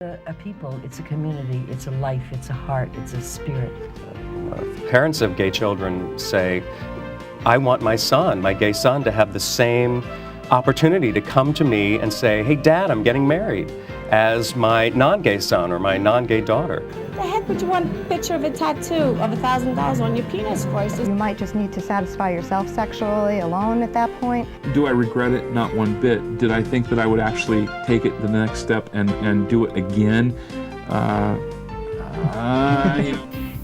A people, it's a community, it's a life, it's a heart, it's a spirit. Parents of gay children say, I want my son, my gay son, to have the same opportunity to come to me and say, hey, Dad, I'm getting married, as my non-gay son or my non-gay daughter. The heck would you want a picture of a tattoo of $1,000 on your penis for? You might just need to satisfy yourself sexually alone at that point. Do I regret it? Not one bit. Did I think that I would actually take it the next step and do it again?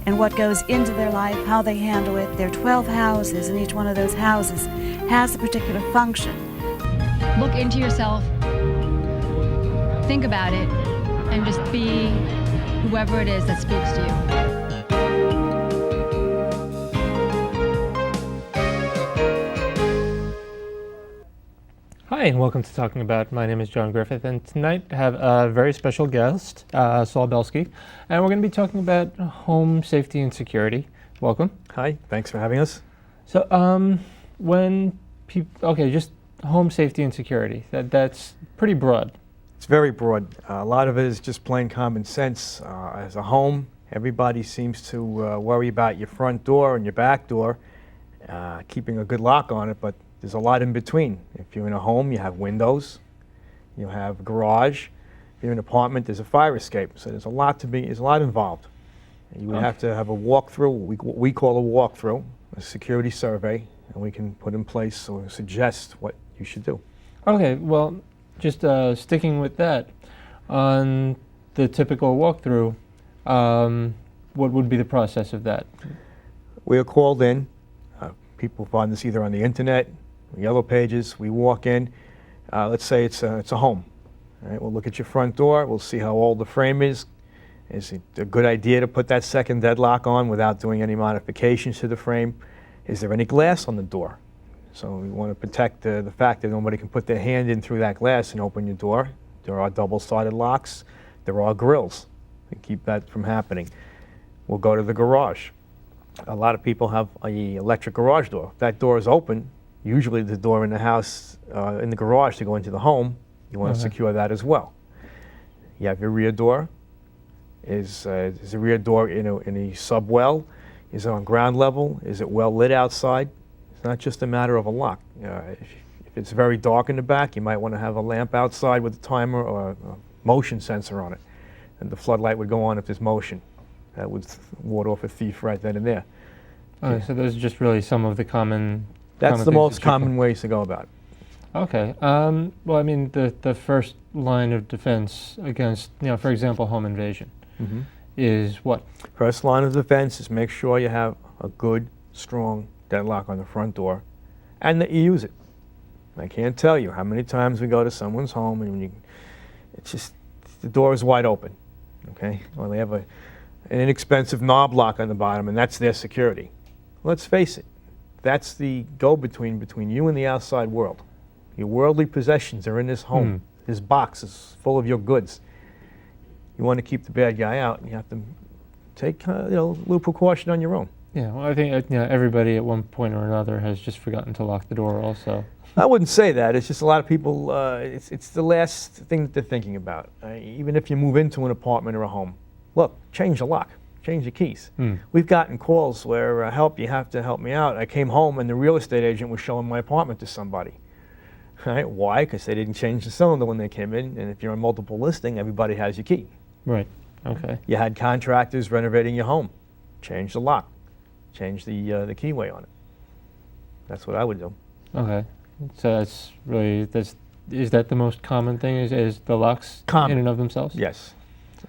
And what goes into their life, how they handle it. There are 12 houses, and each one of those houses has a particular function. Look into yourself, think about it, and just be whoever it is that speaks to you. Hi, and welcome to Talking About. My name is John Griffith, and tonight I have a very special guest, Saul Belsky, and we're going to be talking about home safety and security. Welcome. Hi, thanks for having us. So, just home safety and security, that's pretty broad. It's very broad. A lot of it is just plain common sense. As a home, everybody seems to worry about your front door and your back door, keeping a good lock on it, but there's a lot in between. If you're in a home, you have windows, you have a garage. If you're in an apartment, there's a fire escape. So there's a lot involved. You would have to have a walkthrough, what we call a walkthrough, a security survey, and we can put in place or suggest what you should do. Okay, well, just sticking with that, on the typical walkthrough, what would be the process of that? We are called in. People find this either on the internet, Yellow Pages. We walk in. Let's say it's a home. All right, we'll look at your front door. We'll see how old the frame is. Is it a good idea to put that second deadlock on without doing any modifications to the frame? Is there any glass on the door? So we want to protect the fact that nobody can put their hand in through that glass and open your door. There are double-sided locks. There are grills to keep that from happening. We'll go to the garage. A lot of people have an electric garage door. If that door is open, usually the door in the house, in the garage to go into the home, you want to secure that as well. You have your rear door. Is the rear door in a subwell? Is it on ground level? Is it well lit outside? It's not just a matter of a lock. If it's very dark in the back, you might want to have a lamp outside with a timer or a motion sensor on it. And the floodlight would go on if there's motion. That would ward off a thief right then and there. Okay, so those are just really some of the common... That's the most common ways to go about it. Okay. Well, I mean, the first line of defense against, for example, home invasion is what? First line of defense is make sure you have a good, strong deadlock on the front door and that you use it. I can't tell you how many times we go to someone's home and it's just, the door is wide open, okay? Or they have an inexpensive knob lock on the bottom and that's their security. Let's face it, that's the go-between between you and the outside world. Your worldly possessions are in this home. This box is full of your goods. You want to keep the bad guy out, and you have to take a little precaution on your own. Yeah, well, I think everybody at one point or another has just forgotten to lock the door also. I wouldn't say that. It's just a lot of people, it's the last thing that they're thinking about. Even if you move into an apartment or a home, look, change the lock, change the keys. We've gotten calls where, you have to help me out. I came home and the real estate agent was showing my apartment to somebody. Right? Why? Because they didn't change the cylinder when they came in, and if you're on multiple listing, everybody has your key. Right, okay. You had contractors renovating your home. Change the lock. Change the keyway on it. That's what I would do. Okay, so that's really, is that the most common thing, is the locks common. In and of themselves? Yes.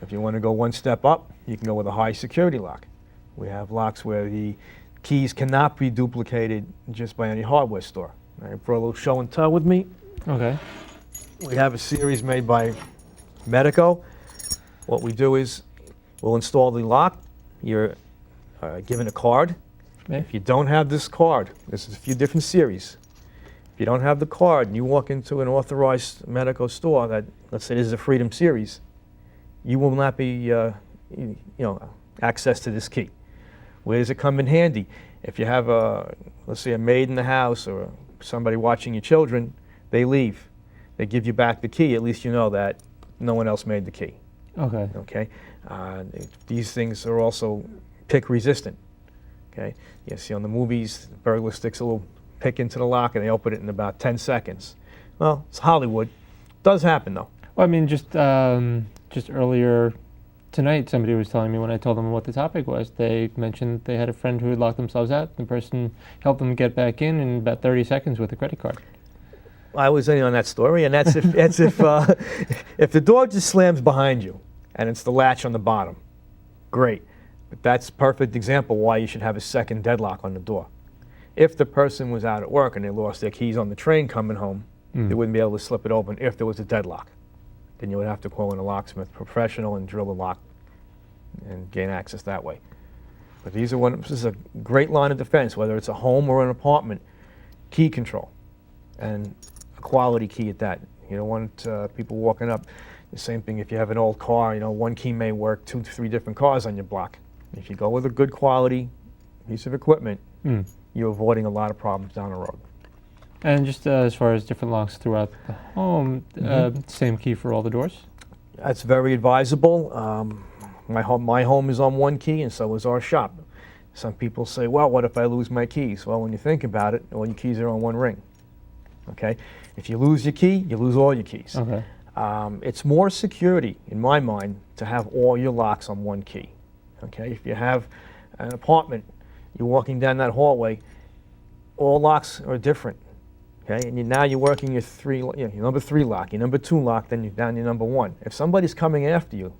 If you want to go one step up, you can go with a high security lock. We have locks where the keys cannot be duplicated just by any hardware store. All right, for a little show and tell with me. Okay. We have a series made by Medico. What we do is we'll install the lock. You're given a card. Okay. If you don't have this card, there's a few different series. If you don't have the card and you walk into an authorized Medico store that, let's say this is a Freedom series, you will not be, access to this key. Where does it come in handy? If you have let's say a maid in the house or somebody watching your children, they leave. They give you back the key. At least you know that no one else made the key. Okay. Okay, these things are also pick resistant. Okay, you see on the movies, the burglar sticks a little pick into the lock and they open it in about 10 seconds. Well, it's Hollywood. Does happen though. Well, I mean, just earlier tonight, somebody was telling me when I told them what the topic was, they mentioned they had a friend who had locked themselves out. The person helped them get back in about 30 seconds with a credit card. I was in on that story, and that's if the door just slams behind you and it's the latch on the bottom, great. But that's a perfect example why you should have a second deadlock on the door. If the person was out at work and they lost their keys on the train coming home, they wouldn't be able to slip it open if there was a deadlock. Then you would have to call in a locksmith professional and drill the lock and gain access that way. But this is a great line of defense, whether it's a home or an apartment. Key control, and a quality key at that. You don't want people walking up. The same thing if you have an old car, one key may work 2 to 3 different cars on your block. If you go with a good quality piece of equipment, you're avoiding a lot of problems down the road. And just as far as different locks throughout the home, same key for all the doors? That's very advisable. My home is on one key, and so is our shop. Some people say, well, what if I lose my keys? Well, when you think about it, all your keys are on one ring. Okay? If you lose your key, you lose all your keys. Okay. It's more security, in my mind, to have all your locks on one key. Okay? If you have an apartment, you're walking down that hallway, all locks are different. Okay? And now you're working your number 3 lock, your number 2 lock, then you're down your number 1. If somebody's coming after you,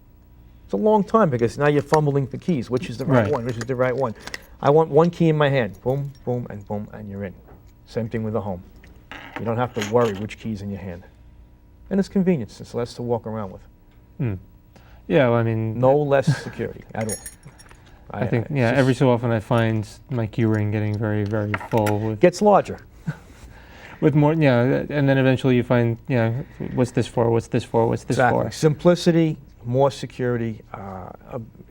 it's a long time because now you're fumbling for keys. Which is the right one? Which is the right one? I want one key in my hand. Boom, boom, and you're in. Same thing with the home. You don't have to worry which key's in your hand. And it's convenience. It's less to walk around with. Yeah, well, I mean... No less security at all. I think, every so often I find my key ring getting very, very full. With gets larger. With more, and then eventually you find, what's this for, what's this for, what's this for? Simplicity, more security.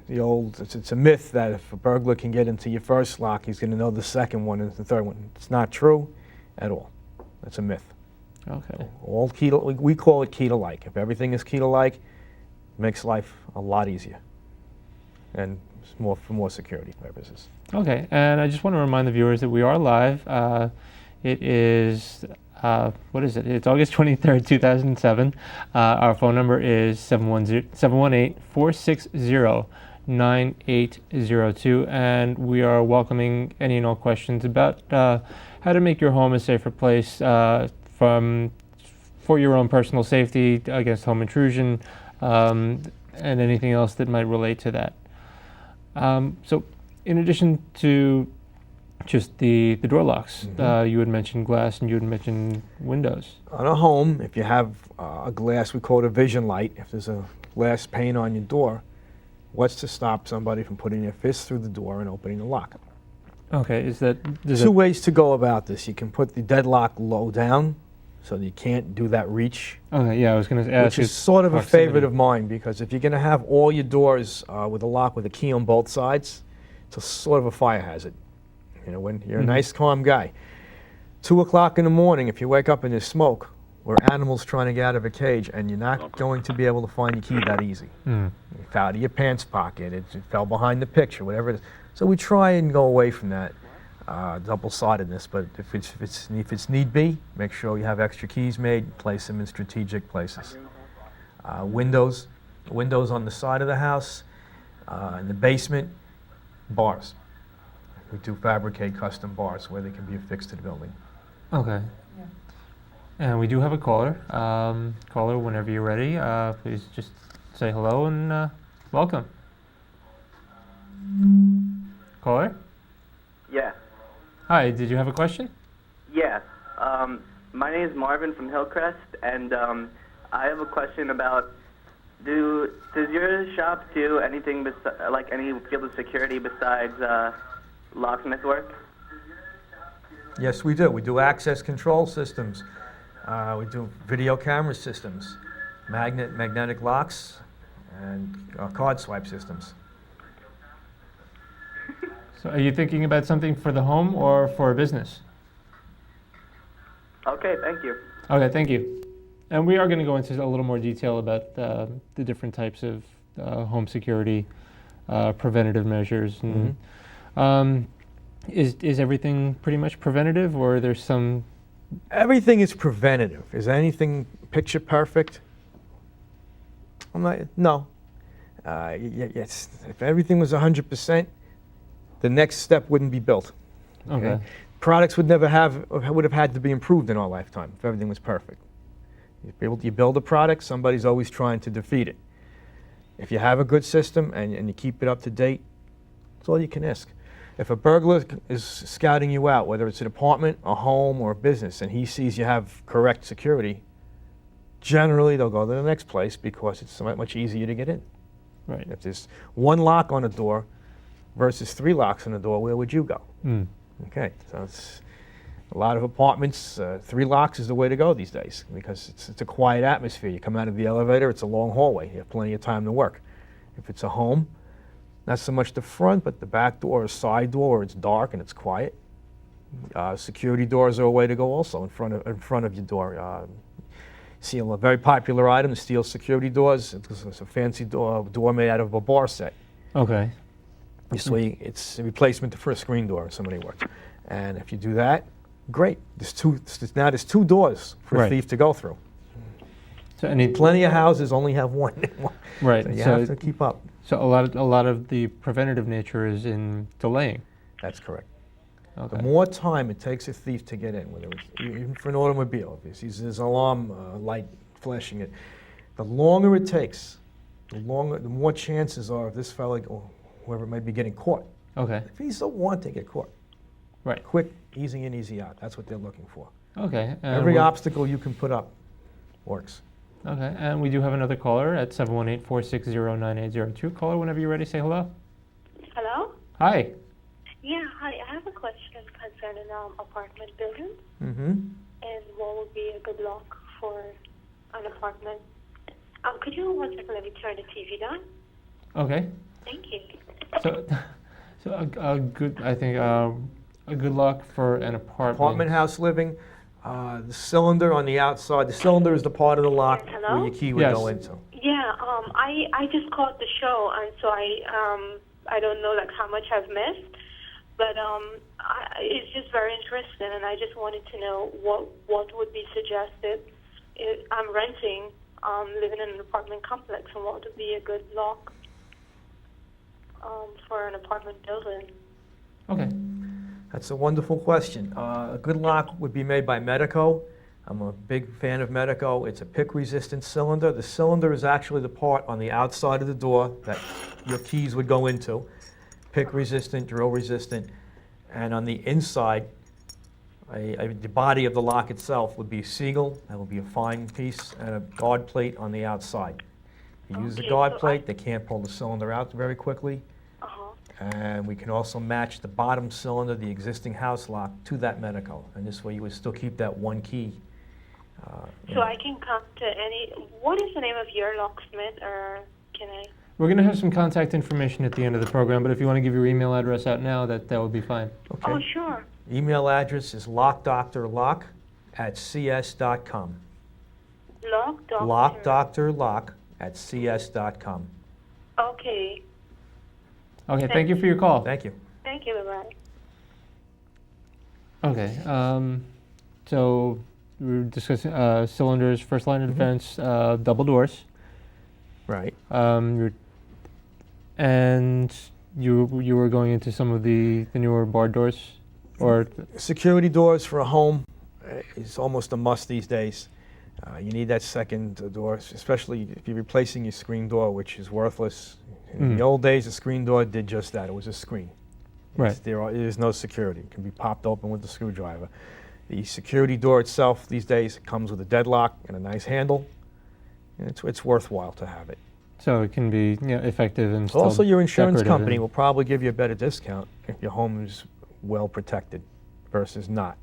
It's a myth that if a burglar can get into your first lock, he's going to know the second one and the third one. It's not true at all. That's a myth. Okay. All key we call it key to like. If everything is key to like, it makes life a lot easier. And for more security purposes. Okay, and I just want to remind the viewers that we are live. It is, what is it? It's August 23rd, 2007. Our phone number is 718-460-9802, and we are welcoming any and all questions about how to make your home a safer place for your own personal safety, against home intrusion, and anything else that might relate to that. So in addition to just the door locks, you had mentioned glass and you had mentioned windows. On a home, if you have a glass, we call it a vision light. If there's a glass pane on your door, what's to stop somebody from putting their fist through the door and opening the lock? Okay, is that... Two ways to go about this. You can put the deadlock low down, so that you can't do that reach. Okay, yeah, I was going to ask you. Which is sort of a favorite of mine, because if you're going to have all your doors with a lock with a key on both sides, it's a sort of a fire hazard. When you're a nice, calm guy. 2 o'clock in the morning, if you wake up and there's smoke, we're animals trying to get out of a cage, and you're not going to be able to find your key that easy. It fell out of your pants pocket, it fell behind the picture, whatever it is. So we try and go away from that double-sidedness, but if it's need be, make sure you have extra keys made, place them in strategic places. Windows on the side of the house, in the basement, bars. We do fabricate custom bars where they can be affixed to the building. Okay. Yeah. And we do have a caller. Caller, whenever you're ready, please just say hello and welcome. Caller? Yeah. Hi, did you have a question? Yeah. My name is Marvin from Hillcrest, and I have a question about, does your shop do anything like any field of security besides locksmith work? Yes, we do. We do access control systems. We do video camera systems, magnetic locks, and card swipe systems. So are you thinking about something for the home or for a business? Okay, thank you. Okay, thank you. And we are going to go into a little more detail about the different types of home security preventative measures. And, is everything pretty much preventative, or are there some? Everything is preventative. Is anything picture perfect? No. Yes. If everything was 100%, the next step wouldn't be built. Okay. Products would have had to be improved in our lifetime if everything was perfect. You build a product, somebody's always trying to defeat it. If you have a good system and you keep it up to date, that's all you can ask. If a burglar is scouting you out, whether it's an apartment, a home, or a business, and he sees you have correct security, generally they'll go to the next place because it's much easier to get in. Right. If there's one lock on a door versus 3 locks on the door, where would you go? Okay, so it's a lot of apartments, 3 locks is the way to go these days because it's a quiet atmosphere. You come out of the elevator, it's a long hallway. You have plenty of time to work. If it's a home, not so much the front, but the back door or side door where it's dark and it's quiet. Security doors are a way to go also in front of your door. See a very popular item, the steel security doors. It's a fancy door made out of a bar set. Okay. This way, it's a replacement for a screen door in so many words. And if you do that, great. There's 2 doors for a thief to go through. So plenty of houses only have one. Right. So you have to keep up. So a lot of the preventative nature is in delaying. That's correct. Okay. The more time it takes a thief to get in, whether it's even for an automobile, if he sees his alarm light flashing it, the longer it takes, the more chances are of this fellow or whoever may be getting caught. Okay. If he's the one to get caught. Right. Quick, easy in, easy out. That's what they're looking for. Okay. Every obstacle you can put up works. Okay, and we do have another caller at 718-460-9802. Caller, whenever you're ready, say hello. Hello? Hi. Yeah, hi. I have a question concerning apartment buildings. Mm-hmm. And what would be a good lock for an apartment? Could you 1 second let me turn the TV down? Okay. Thank you. So a good, I think, a good lock for an apartment. Apartment house living. The cylinder on the outside. The cylinder is the part of the lock Hello? where your key would go into. Yeah, I just caught the show, and so I don't know like how much I've missed, but it's just very interesting, and I just wanted to know what would be suggested. I'm renting, living in an apartment complex, and what would be a good lock for an apartment building? Okay. That's a wonderful question. A good lock would be made by Medico. I'm a big fan of Medico. It's a pick-resistant cylinder. The cylinder is actually the part on the outside of the door that your keys would go into. Pick-resistant, drill-resistant. And on the inside, the body of the lock itself would be Siegel. That would be a fine piece, and a guard plate on the outside. If you use the guard plate, they can't pull the cylinder out very quickly. And we can also match the bottom cylinder, the existing house lock, to that Medico. And this way you would still keep that one key. So I can come to any... What is the name of your locksmith, or can I... We're going to have some contact information at the end of the program, but if you want to give your email address out now, that would be fine. Okay. Oh, sure. Email address is lockdoctorlock@cs.com. Lockdoctorlock@cs.com. Okay. Okay, thank you for your call. Thank you. Thank you, bye-bye. Okay, so we were discussing cylinders, first line of defense, double doors. Right. And you were going into some of the newer barred doors, or security doors for a home is almost a must these days. You need that second door, especially if you're replacing your screen door, which is worthless. In the old days, a screen door did just that. It was a screen. Right. There is no security. It can be popped open with a screwdriver. The security door itself these days comes with a deadlock and a nice handle. And it's worthwhile to have it. So it can be effective and still also, your insurance decorative company will probably give you a better discount if your home is well protected versus not.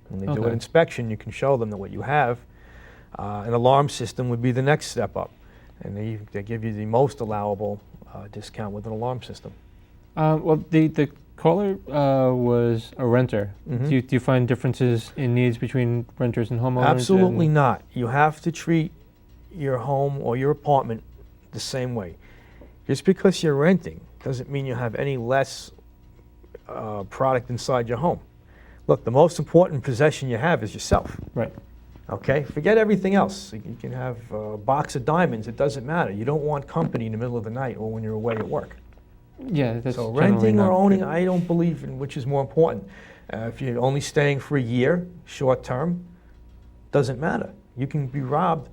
When they do an inspection, you can show them that what you have. An alarm system would be the next step up. And they give you the most allowable discount with an alarm system. Well, the caller was a renter. Mhm. Do you find differences in needs between renters and homeowners? Absolutely and- not. You have to treat your home or your apartment the same way. Just because you're renting doesn't mean you have any less product inside your home. Look, the most important possession you have is yourself. Right. Okay? Forget everything else. You can have a box of diamonds. It doesn't matter. You don't want company in the middle of the night or when you're away at work. Yeah, that's So generally renting or not owning, good. I don't believe in which is more important. If you're only staying for a year, short term, doesn't matter. You can be robbed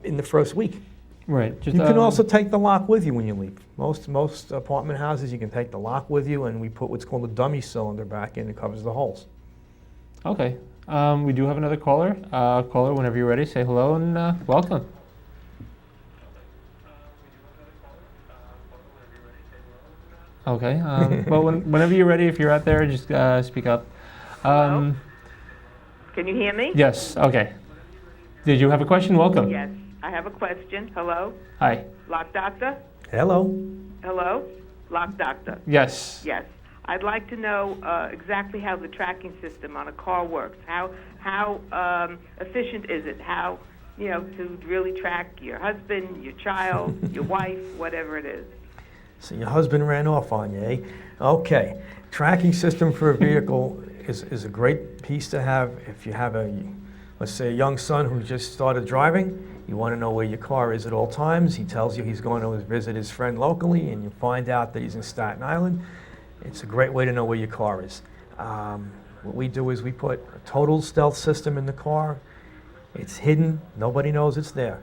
in the first week. Right. Just, You can also take the lock with you when you leave. Most apartment houses, you can take the lock with you, and we put what's called a dummy cylinder back in. It covers the holes. Okay. We do have another caller. Caller, whenever you're ready, say hello and welcome. Okay. Well, whenever you're ready, if you're out there, just speak up. Can you hear me? Yes. Okay. Did you have a question? Welcome. Yes, I have a question. Hello? Hi. Lock Doctor? Hello. Hello? Lock Doctor? Yes. Yes. I'd like to know exactly how the tracking system on a car works. How efficient is it? How, to really track your husband, your child, your wife, whatever it is. So your husband ran off on you, eh? Okay. Tracking system for a vehicle is a great piece to have if you have let's say, a young son who just started driving. You want to know where your car is at all times. He tells you he's going to visit his friend locally, and you find out that he's in Staten Island. It's a great way to know where your car is. What we do is we put a total stealth system in the car. It's hidden. Nobody knows it's there.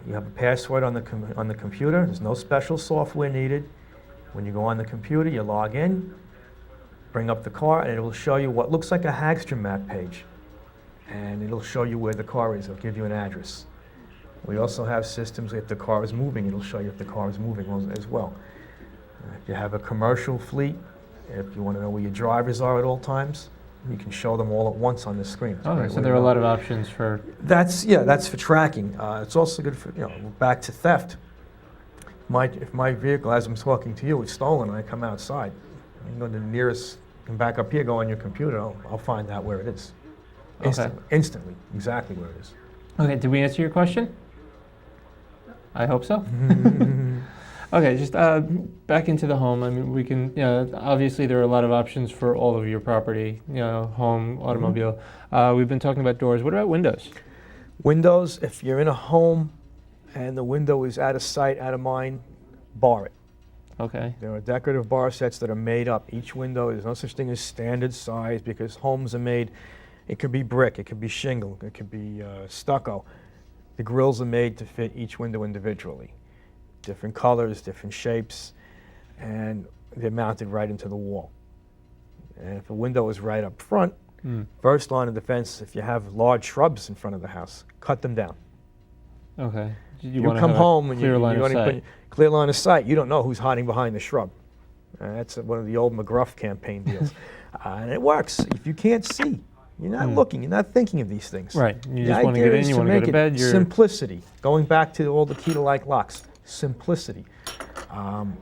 You have a password on the computer. There's no special software needed. When you go on the computer, you log in, bring up the car, and it will show you what looks like a Hagstrom map page. And it'll show you where the car is. It'll give you an address. We also have systems if the car is moving, it'll show you if the car is moving as well. If you have a commercial fleet, if you want to know where your drivers are at all times, you can show them all at once on the screen. It's a Okay, great so way there to are a know. lot of options for. That's for tracking. It's also good for, back to theft. If my vehicle, as I'm talking to you, is stolen and I come outside, I can go to the nearest, come back up here, go on your computer, I'll find out where it is. Okay. Instantly, exactly where it is. Okay, did we answer your question? I hope so. Okay, just back into the home. I mean, we can, obviously there are a lot of options for all of your property, home, automobile. We've been talking about doors. What about windows? Windows, if you're in a home and the window is out of sight, out of mind, bar it. Okay. There are decorative bar sets that are made up. Each window, there's no such thing as standard size because homes are made, it could be brick, it could be shingle, it could be stucco. The grills are made to fit each window individually. Different colors, different shapes, and they're mounted right into the wall. And if a window is right up front, first line of defense, if you have large shrubs in front of the house, cut them down. Okay. You wanna come have a home and clear line of only sight. clear line of sight. You don't know who's hiding behind the shrub. That's one of the old McGruff campaign deals. And it works. If you can't see, you're not looking, you're not thinking of these things. Right. You The just want to idea get in, is you want to go make to it bed. Simplicity. Going back to all the key-to-like locks. Simplicity.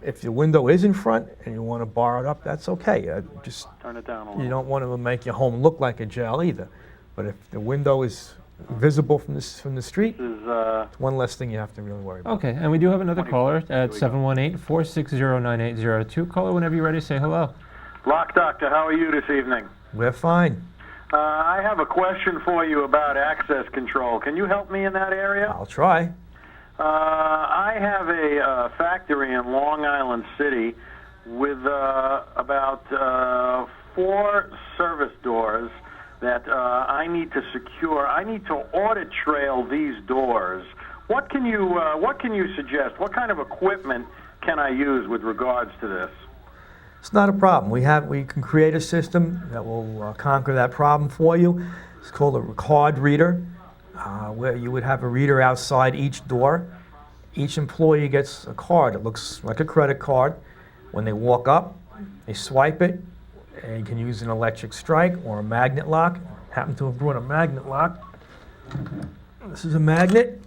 If the window is in front and you want to bar it up, that's okay. Just turn it down a you little. don't want to make your home look like a jail either. But if the window is visible from the street, it's one less thing you have to really worry about. Okay, and we do have another caller at 718-460-9802. Caller, whenever you're ready, say hello. Lock Doctor, how are you this evening? We're fine. I have a question for you about access control. Can you help me in that area? I'll try. I have a factory in Long Island City with about 4 service doors that I need to secure. I need to audit trail these doors. What can you suggest? What kind of equipment can I use with regards to this? It's not a problem. We can create a system that will conquer that problem for you. It's called a card reader, where you would have a reader outside each door. Each employee gets a card. It looks like a credit card. When they walk up, they swipe it, and you can use an electric strike or a magnet lock. Happen to have brought a magnet lock. This is a magnet.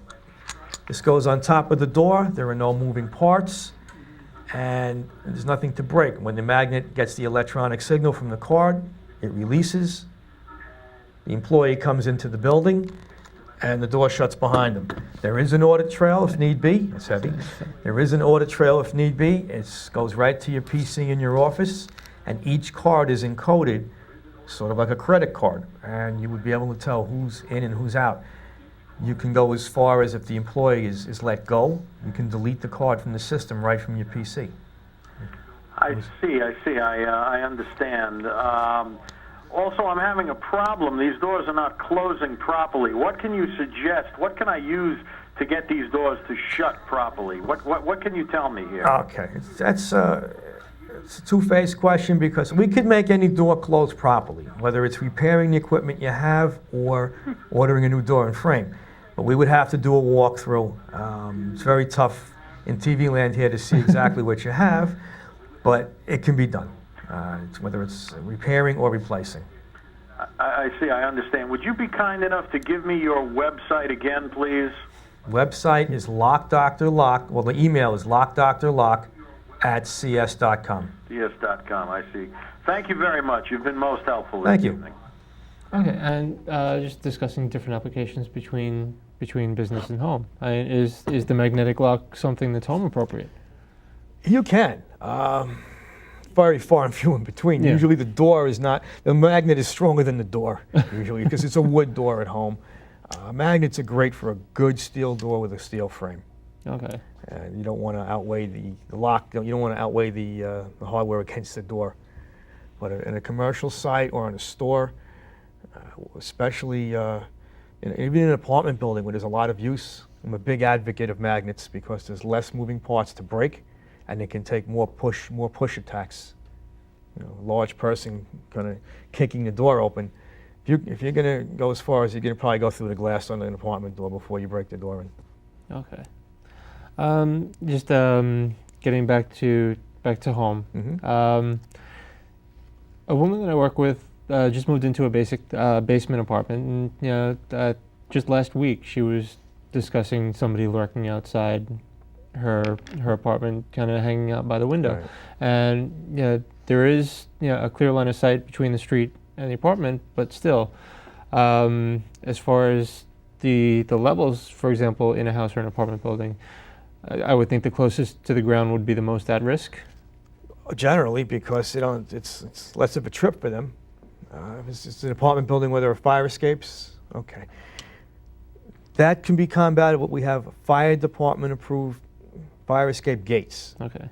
This goes on top of the door. There are no moving parts. and there's nothing to break. When the magnet gets the electronic signal from the card, it releases. The employee comes into the building, and the door shuts behind them. There is an audit trail if need be. It's heavy. There is an audit trail if need be. It goes right to your PC in your office, and each card is encoded, sort of like a credit card, and you would be able to tell who's in and who's out. You can go as far as if the employee is let go, you can delete the card from the system right from your PC. I see. I understand. Also, I'm having a problem. These doors are not closing properly. What can you suggest? What can I use to get these doors to shut properly? What can you tell me here? Okay, it's a two-phase question, because we could make any door close properly, whether it's repairing the equipment you have or ordering a new door and frame. But we would have to do a walkthrough. It's very tough in TV land here to see exactly what you have, but it can be done. Whether it's repairing or replacing. I see, I understand. Would you be kind enough to give me your website again, please? Website is Lock Dr. Lock. Well, the email is lockdrlock@cs.com. cs.com, I see. Thank you very much. You've been most helpful Thank this you. evening. Okay, and just discussing different applications between business and home. Is the magnetic lock something that's home appropriate? You can. Very far and few in between. Yeah. Usually the magnet is stronger than the door, usually, because it's a wood door at home. Magnets are great for a good steel door with a steel frame. Okay. And you don't want to outweigh the lock, you don't want to outweigh the hardware against the door. But in a commercial site or in a store, especially even in an apartment building where there's a lot of use, I'm a big advocate of magnets because there's less moving parts to break, and they can take more push attacks. A large person kind of kicking the door open. If you're going to go as far as you're going to probably go through the glass on an apartment door before you break the door in. Okay. Just getting back to home. Mm-hmm. A woman that I work with just moved into a basic basement apartment, and just last week she was discussing somebody lurking outside her apartment, kind of hanging out by the window. Right. And there is a clear line of sight between the street and the apartment, but still, as far as the levels, for example, in a house or an apartment building, I would think the closest to the ground would be the most at risk. Generally, because it's less of a trip for them. If it's just an apartment building where there are fire escapes, okay. That can be combated. We have fire department approved fire escape gates. Okay.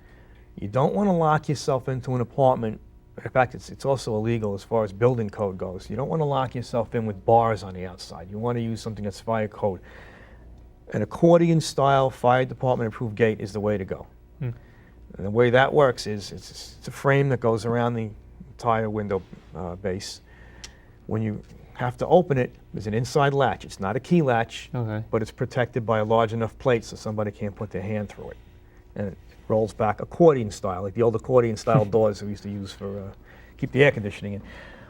You don't want to lock yourself into an apartment. In fact, it's also illegal as far as building code goes. You don't want to lock yourself in with bars on the outside. You want to use something that's fire code. An accordion-style fire department approved gate is the way to go. And the way that works is it's a frame that goes around the entire window base. When you have to open it, there's an inside latch. It's not a key latch, Okay. but it's protected by a large enough plate so somebody can't put their hand through it. And it rolls back accordion style, like the old accordion style doors we used to use for keep the air conditioning in.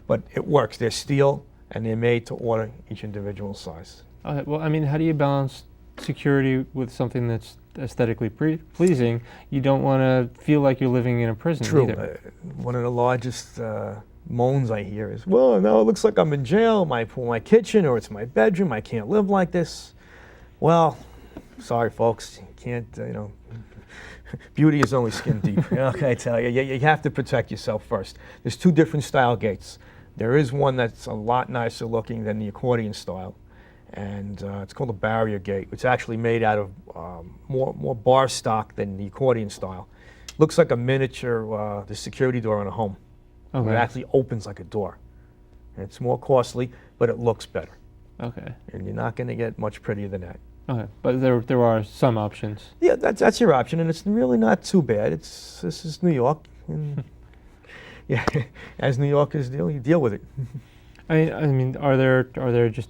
But it works. They're steel and they're made to order each individual size. Okay. Well, I mean, how do you balance security with something that's aesthetically pleasing? You don't want to feel like you're living in a prison either. One of the largest moans I hear is, well, no, it looks like I'm in jail, my kitchen, or it's my bedroom, I can't live like this. Well, sorry folks, you can't, beauty is only skin deep. Okay, I tell you, you have to protect yourself first. There's two different style gates. There is one that's a lot nicer looking than the accordion style, and it's called a barrier gate. It's actually made out of more bar stock than the accordion style. Looks like a miniature the security door on a home. Okay. It actually opens like a door. And it's more costly, but it looks better. Okay. And you're not going to get much prettier than that. Okay, but there are some options. Yeah, that's your option, and it's really not too bad. This is New York, and yeah, as New Yorkers deal, you deal with it. I mean, are there just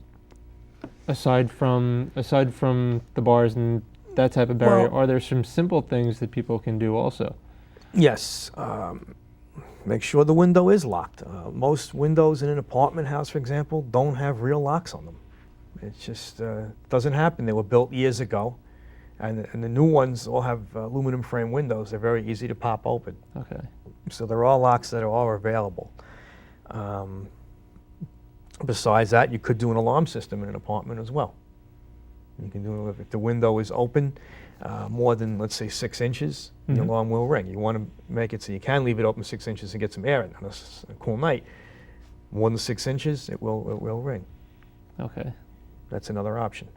aside from the bars and that type of barrier, Well, are there some simple things that people can do also? Yes. Make sure the window is locked. Most windows in an apartment house, for example, don't have real locks on them. It just doesn't happen. They were built years ago, And the new ones all have aluminum frame windows. They're very easy to pop open. Okay. So there are locks that are available. Besides that, you could do an alarm system in an apartment as well. You can do, if the window is open more than, let's say, 6 inches, the alarm will ring. You want to make it so you can leave it open 6 inches and get some air in on a cool night. More than 6 inches, it will ring. Okay. That's another option.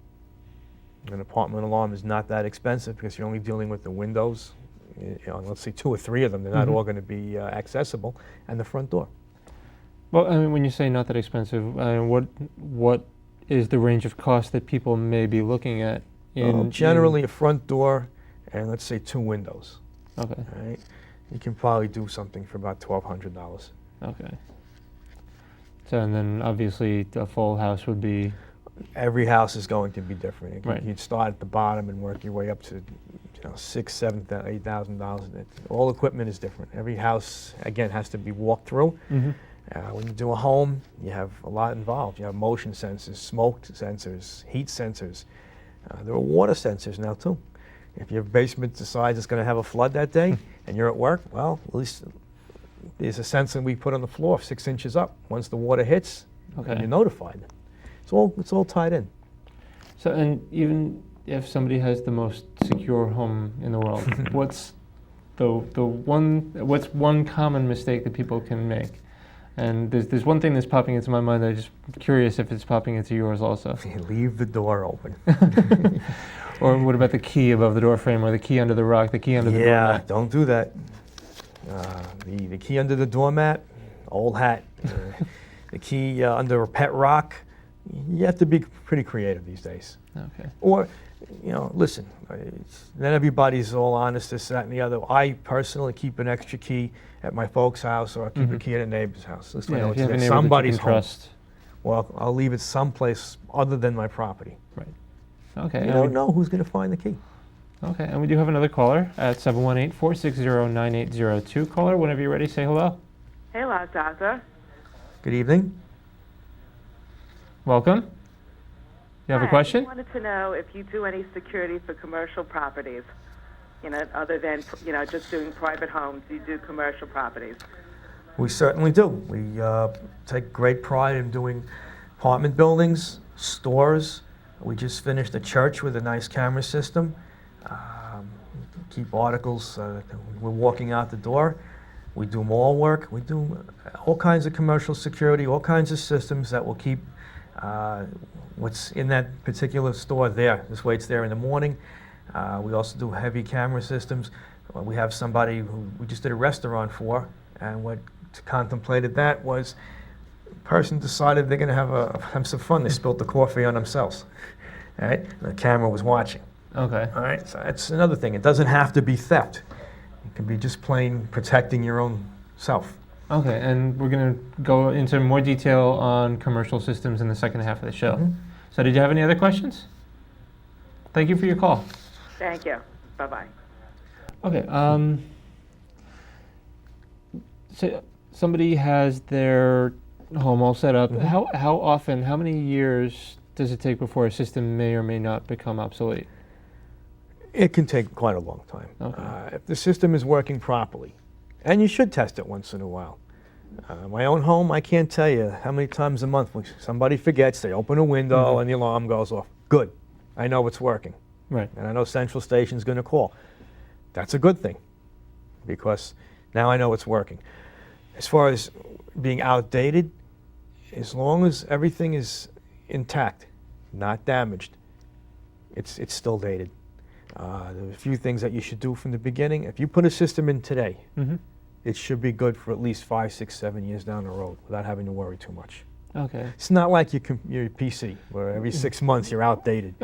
An apartment alarm is not that expensive because you're only dealing with the windows. You know, let's say 2 or 3 of them. They're not all going to be accessible, and the front door. Well, I mean, when you say not that expensive, what is the range of cost that people may be looking at? Generally, a front door and let's say 2 windows. Okay. Right? You can probably do something for about $1,200. Okay. So, and then obviously a full house would be... Every house is going to be different. Right. You'd start at the bottom and work your way up to, $6,000, $7,000, $8,000. All equipment is different. Every house, again, has to be walked through. When you do a home, you have a lot involved. You have motion sensors, smoke sensors, heat sensors. There are water sensors now too. If your basement decides it's going to have a flood that day and you're at work, well, at least there's a sensor we put on the floor 6 inches up. Once the water hits, you're notified. It's all tied in. So, and even if somebody has the most secure home in the world, what's one common mistake that people can make? And there's one thing that's popping into my mind. I'm just curious if it's popping into yours also. Leave the door open. Or what about the key above the door frame, or the key under the rock, the key under the doormat? Yeah, don't do that. The key under the doormat, old hat. The key under a pet rock. You have to be pretty creative these days. Okay. Or, listen, not everybody's all honest, this, that, and the other. I personally keep an extra key at my folks' house, or I keep a key at a neighbor's house. At least I know it's at somebody's home. Well, I'll leave it someplace other than my property. Right. Okay. You don't know who's going to find the key. Okay, and we do have another caller at 718-460-9802. Caller, whenever you're ready, say hello. Hello, doctor. Good evening. Welcome. You have a question? I wanted to know if you do any security for commercial properties, other than, just doing private homes. You do commercial properties. We certainly do. We take great pride in doing apartment buildings, stores. We just finished a church with a nice camera system. Keep articles. We're walking out the door. We do mall work. We do all kinds of commercial security, all kinds of systems that will keep what's in that particular store there. This way it's there in the morning. We also do heavy camera systems. We have somebody who we just did a restaurant for, and what contemplated that was the person decided they're going to have some fun. They spilled the coffee on themselves. All right? The camera was watching. Okay. All right? So that's another thing. It doesn't have to be theft. It can be just plain protecting your own self. Okay, and we're going to go into more detail on commercial systems in the second half of the show. So did you have any other questions? Thank you for your call. Thank you. Bye-bye. Okay, so somebody has their home all set up. How often, how many years does it take before a system may or may not become obsolete? It can take quite a long time. Okay. If the system is working properly, and you should test it once in a while. My own home, I can't tell you how many times a month somebody forgets, they open a window and the alarm goes off. Good. I know it's working. Right. And I know Central Station's going to call. That's a good thing, because now I know it's working. As far as being outdated, as long as everything is intact, not damaged, it's still dated. There are a few things that you should do from the beginning. If you put a system in today, it should be good for at least 5, 6, 7 years down the road without having to worry too much. Okay. It's not like your PC, where every 6 months you're outdated.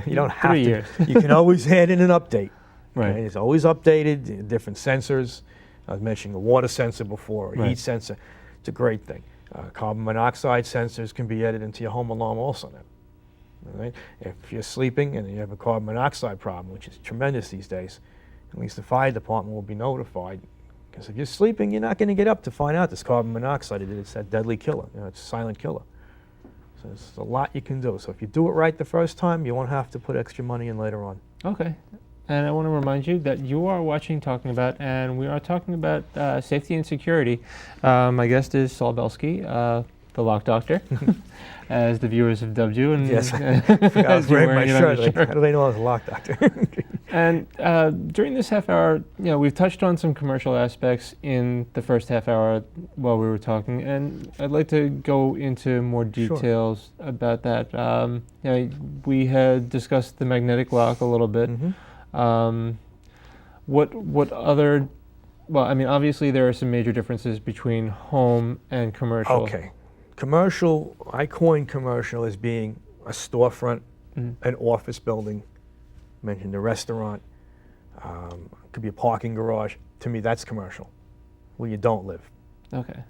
You don't have 3 to. years. You can always add in an update. Right. Okay? It's always updated, different sensors. I was mentioning a water sensor before, a heat sensor. It's a great thing. Carbon monoxide sensors can be added into your home alarm also now. All right? If you're sleeping and you have a carbon monoxide problem, which is tremendous these days, at least the fire department will be notified. Because if you're sleeping, you're not going to get up to find out this carbon monoxide. It's that deadly killer. It's a silent killer. So there's a lot you can do. So if you do it right the first time, you won't have to put extra money in later on. Okay. And I want to remind you that you are watching Talking About, and we are talking about safety and security. My guest is Saul Belsky, the Lock Doctor, as the viewers have dubbed you. And Yes, I was wearing my shirt. Like, how do they know I was a Lock Doctor? And during this half hour, we've touched on some commercial aspects in the first half hour while we were talking, and I'd like to go into more details about that. We had discussed the magnetic lock a little bit. What other? Well, I mean, obviously there are some major differences between home and commercial. Okay, commercial. I coined commercial as being a storefront, an office building. Mentioned a restaurant, could be a parking garage. To me, that's commercial, where you don't live. Okay.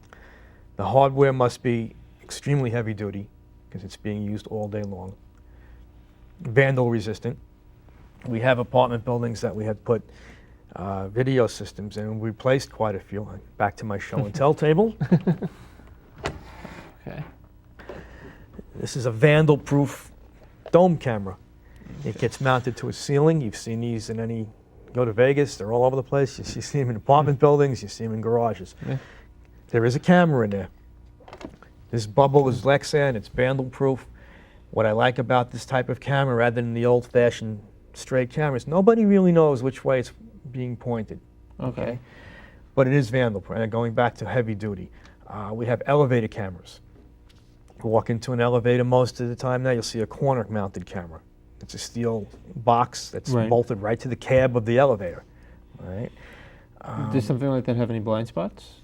The hardware must be extremely heavy duty because it's being used all day long. Vandal resistant. We have apartment buildings that we had put video systems in, and we replaced quite a few. Back to my show and tell table. Okay. This is a vandal-proof dome camera. It gets mounted to a ceiling. You've seen these in any, go to Vegas, they're all over the place. You see them in apartment buildings, you see them in garages. Yeah. There is a camera in there. This bubble is Lexan, it's vandal-proof. What I like about this type of camera, rather than the old-fashioned straight cameras, nobody really knows which way it's being pointed. Okay. But it is vandal-proof. And going back to heavy duty, we have elevator cameras. You walk into an elevator most of the time now, you'll see a corner-mounted camera. It's a steel box that's bolted right to the cab of the elevator. Right? Does something like that have any blind spots?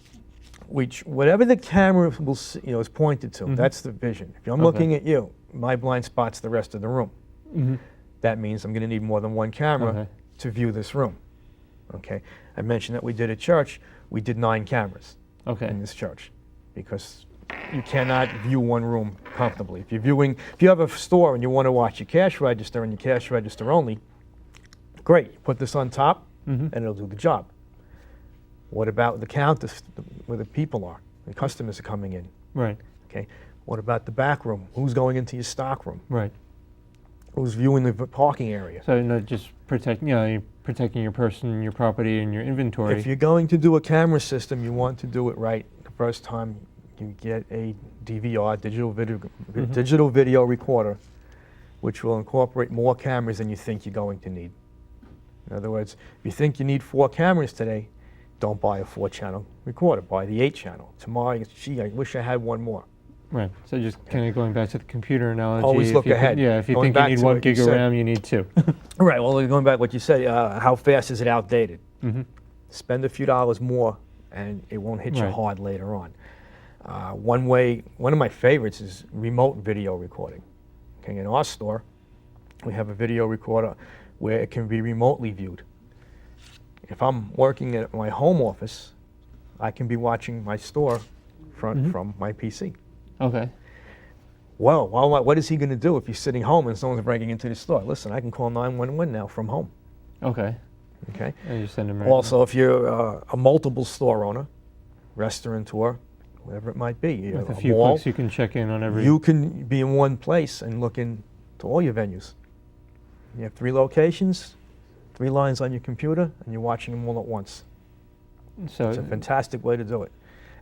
Whatever the camera will see, is pointed to, that's the vision. If I'm looking at you, my blind spot's the rest of the room. That means I'm going to need more than one camera to view this room. Okay. I mentioned that we did at church. We did 9 cameras in this church because you cannot view one room comfortably. If you have a store and you want to watch your cash register and your cash register only, great. You put this on top and it'll do the job. What about the counters where the people are? The customers are coming in. Right. Okay. What about the back room? Who's going into your stock room? Right. Who's viewing the parking area? So not just you're protecting your person, your property, and your inventory. If you're going to do a camera system, you want to do it right the first time. You get a DVR, digital video recorder, which will incorporate more cameras than you think you're going to need. In other words, if you think you need 4 cameras today, don't buy a 4-channel recorder. Buy the 8-channel. Tomorrow, gee, I wish I had one more. Right. So just kind of going back to the computer analogy. Always look ahead. If you think you need 1 gig of RAM, you need 2. Right. Well, going back to what you said, how fast is it outdated? Spend a few dollars more, and it won't hit you hard later on. One of my favorites is remote video recording. Okay, in our store, we have a video recorder where it can be remotely viewed. If I'm working at my home office, I can be watching my store from my PC. Okay. Well, what is he going to do if he's sitting home and someone's breaking into the store? Listen, I can call 911 now from home. Okay. Okay. And you send him Also, if you're a multiple store owner, restaurateur, whatever it might be, with a few clicks you can check in on every. You can be in one place and look into all your venues. You have 3 locations, 3 lines on your computer, and you're watching them all at once. So it's a fantastic way to do it.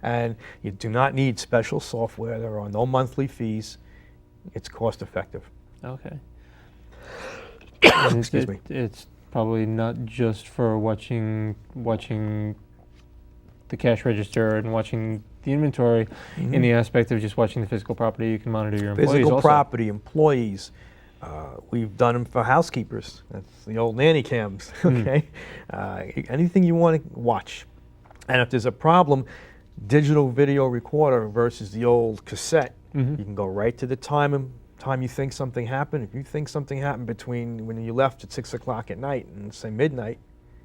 And you do not need special software. There are no monthly fees. It's cost effective. Okay. Excuse me. It's probably not just for watching the cash register and watching the inventory. In the aspect of just watching the physical property, you can monitor your employees Physical also. property, employees. We've done them for housekeepers. That's the old nanny cams, okay? Anything you want to watch. And if there's a problem, digital video recorder versus the old cassette, you can go right to the time you think something happened. If you think something happened between when you left at 6 o'clock at night and say midnight,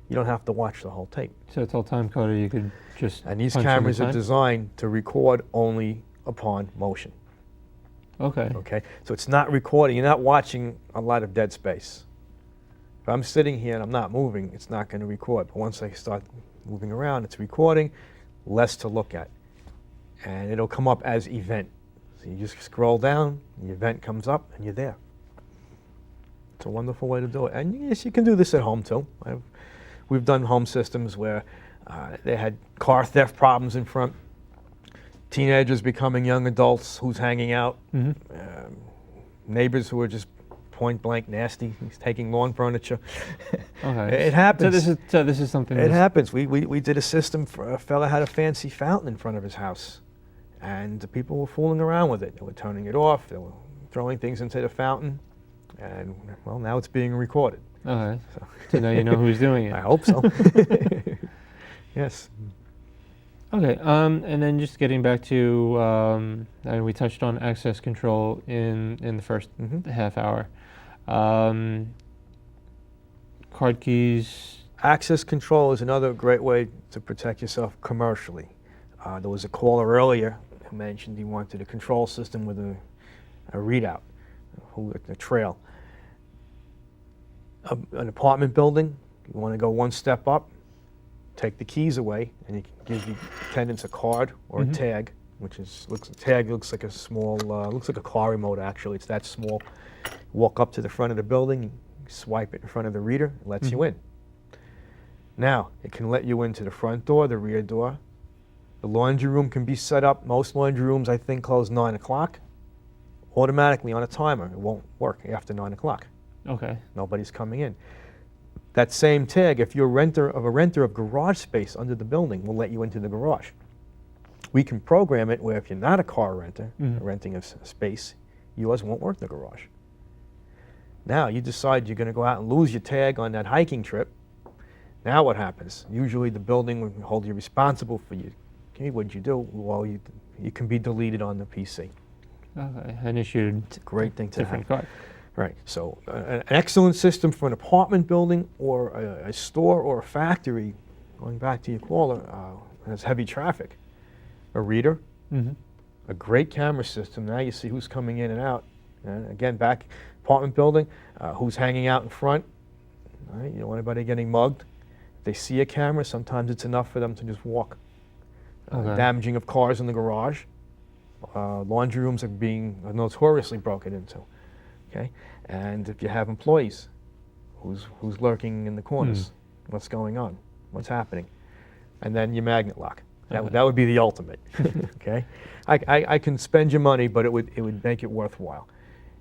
you don't have to watch the whole tape. So it's all time coded. You could just. And these punch in the cameras are time? designed to record only upon motion. Okay. Okay. So it's not recording. You're not watching a lot of dead space. If I'm sitting here and I'm not moving, it's not going to record. But once I start moving around, it's recording, less to look at. And it'll come up as event. So you just scroll down, the event comes up, and you're there. It's a wonderful way to do it. And yes, you can do this at home too. We've done home systems where they had car theft problems in front, teenagers becoming young adults, who's hanging out, neighbors who are just point blank nasty, he's taking lawn furniture. Okay. It happens. So this is something. It happens. We did a system for a fella had a fancy fountain in front of his house, and the people were fooling around with it. They were turning it off. They were throwing things into the fountain, and well, now it's being recorded. Okay. So now you know who's doing it. I hope so. Yes. Okay. And then just getting back to, and we touched on access control in the first half hour. Card keys. Access control is another great way to protect yourself commercially. There was a caller earlier who mentioned he wanted a control system with a readout, a trail. An apartment building, you want to go one step up, take the keys away, and you can give the tenants a card or a tag, which is tag looks like a small, looks like a car remote actually. It's that small. Walk up to the front of the building, swipe it in front of the reader, it lets you in. Now, it can let you into the front door, the rear door. The laundry room can be set up. Most laundry rooms, I think, close 9 o'clock. Automatically on a timer. It won't work after 9 o'clock. Okay. Nobody's coming in. That same tag, if you're a renter of garage space under the building, will let you into the garage. We can program it where if you're not a car renter, renting a space, yours won't work in the garage. Now you decide you're going to go out and lose your tag on that hiking trip. Now what happens? Usually the building will hold you responsible for you. Okay, what'd you do? Well, you can be deleted on the PC. Okay, and issued. It's a great thing to different have. card. Right. So an excellent system for an apartment building or a store or a factory. Going back to your caller, has heavy traffic. A reader, a great camera system. Now you see who's coming in and out. And again, back apartment building, who's hanging out in front. Right? You don't want anybody getting mugged. If they see a camera, sometimes it's enough for them to just walk. Okay. Damaging of cars in the garage. Laundry rooms are being notoriously broken into. Okay, and if you have employees, who's lurking in the corners, what's going on, what's happening, and then your magnet lock. That would be the ultimate. Okay, I can spend your money, but it would make it worthwhile.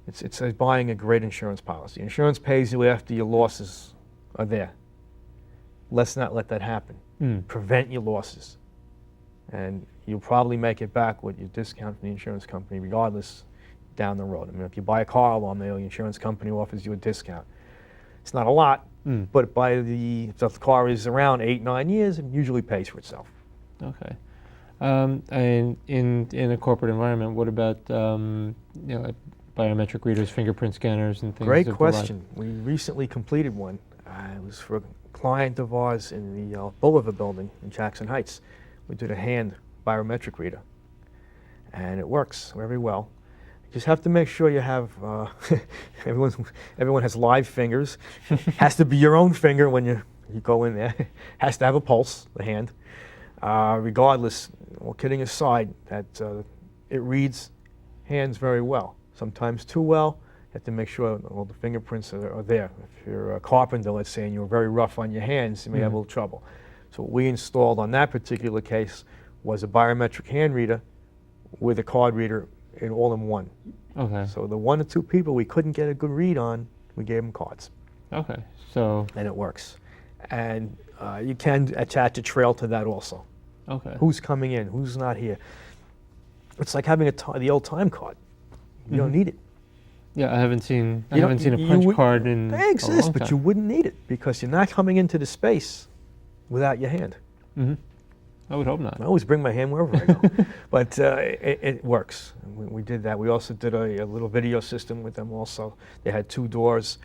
It's like buying a great insurance policy. Insurance pays you after your losses are there. Let's not let that happen. Prevent your losses, and you'll probably make it back with your discount from the insurance company, regardless. Down the road. I mean, if you buy a car alarm, the insurance company offers you a discount. It's not a lot, but if the car is around 8-9 years, it usually pays for itself. Okay. And in a corporate environment, what about like biometric readers, fingerprint scanners, and things? Great question. We recently completed one. It was for a client of ours in the Bolivar building in Jackson Heights. We did a hand biometric reader, and it works very well. Just have to make sure you have, everyone has live fingers. Has to be your own finger when you go in there. Has to have a pulse, the hand. Regardless, well, kidding aside, that it reads hands very well. Sometimes too well. You have to make sure all the fingerprints are there. If you're a carpenter, let's say, and you're very rough on your hands, you may have a little trouble. So what we installed on that particular case was a biometric hand reader with a card reader all in one. Okay. So the 1 or 2 people we couldn't get a good read on, we gave them cards. Okay. So. And it works. And you can attach a trail to that also. Okay. Who's coming in? Who's not here? It's like having the old time card. You don't need it. Yeah, I haven't seen a punch card in They a long exist, but time. you wouldn't need it because you're not coming into the space without your hand. I would hope not. I always bring my hand wherever I go. But it works. We did that. We also did a little video system with them also. They had 2 doors.